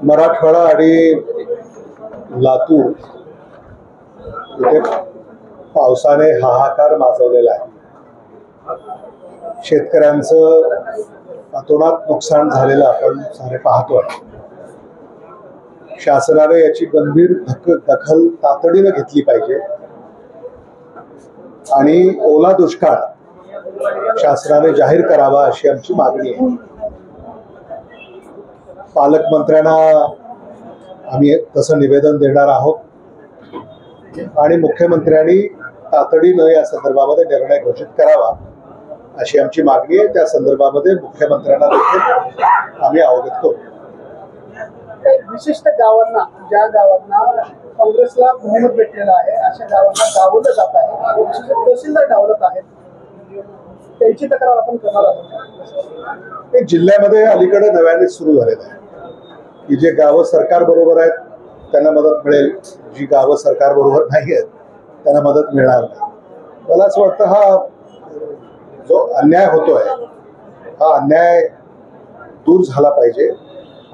मराठवाडा आणि लातूर इथे पावसाने हाहाकार माजवलेला आहे. शेतकऱ्यांचं अतोनात नुकसान झालेलं आपण सारे पाहतोय. शासनाने याची गंभीर दखल तातडीने घेतली पाहिजे आणि ओला दुष्काळ शासनाने जाहीर करावा अशी आमची मागणी आहे. पालकमंत्र्यांना आम्ही तसं निवेदन देणार आहोत आणि मुख्यमंत्र्यांनी तातडीनं या संदर्भामध्ये निर्णय घोषित करावा अशी आमची मागणी आहे. त्या संदर्भामध्ये मुख्यमंत्र्यांना देखील आम्ही अवगत करू. विशिष्ट गावांना, ज्या गावांना काँग्रेसला बहुमत भेटलेलं आहे अशा गावांना डावललं जात आहे, विशेषतः तहसीलदार डावलत आहेत, त्यांची तक्रार आपण करणार आहोत. ते जिल्ह्यामध्ये अलीकडे नव्याने सुरू झालेलं आहे की जे गावं सरकार बरोबर आहेत त्यांना मदत मिळेल, जी गावं सरकार बरोबर नाही आहेत त्यांना मदत मिळणार नाही. मला असं वाटतं हा जो अन्याय होतोय हा अन्याय दूर झाला पाहिजे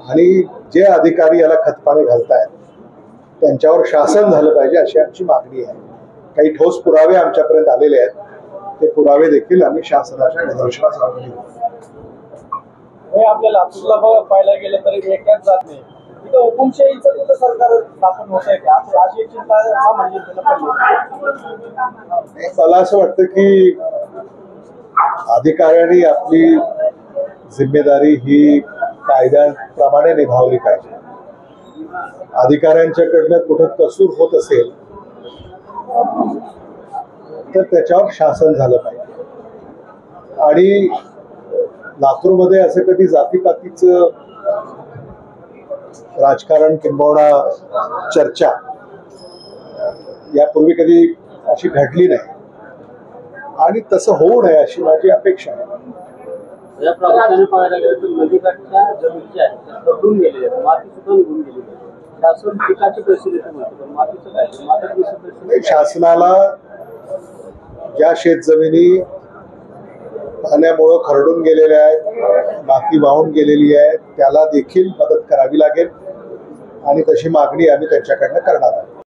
आणि जे अधिकारी याला खतपाणी घालतायत त्यांच्यावर शासन झालं पाहिजे अशी आमची मागणी आहे. काही ठोस पुरावे आमच्यापर्यंत आलेले आहेत, ते पुरावे देखील आम्ही शासनाच्या निदर्शनास आणून देऊ. आपल्या लातूरला पाहायला गेलं तरी एकाच जात नाही, तिथं हुकुमशाहीचं कुठं सरकार स्थापन होत आहे का अशी एक चिंता म्हणजे मला असं वाटतं की अधिकाऱ्यांनी आपली जिम्मेदारी ही कायद्याप्रमाणे निभावली पाहिजे. अधिकाऱ्यांच्याकडनं कुठं कसूर होत असेल तर त्याच्यावर शासन झालं पाहिजे. आणि लातूरमध्ये असं कधी जातीपातीचं राजकारण किंबहुना चर्चा यापूर्वी कधी अशी घडली नाही आणि तसं होऊ नये अशी माझी अपेक्षा आहे. या प्रामुख्याने पाहायला गेलं तर नदीकाठच्या जमिनी ज्या आहेत त्या खरडून गेलेल्या आहेत, माती सुद्धा निघून गेलेली आहे. शासन पिकाची परिस्थिती म्हणतो पण मातीचं काय, माती शासनाला ज्या शेतजमिनी पाण्यामुळं खरडून गेलेल्या आहेत, माती वाहून गेलेली आहे, त्याला देखील मदत करावी लागेल आणि तशी मागणी आम्ही त्यांच्याकडनं करणार आहोत.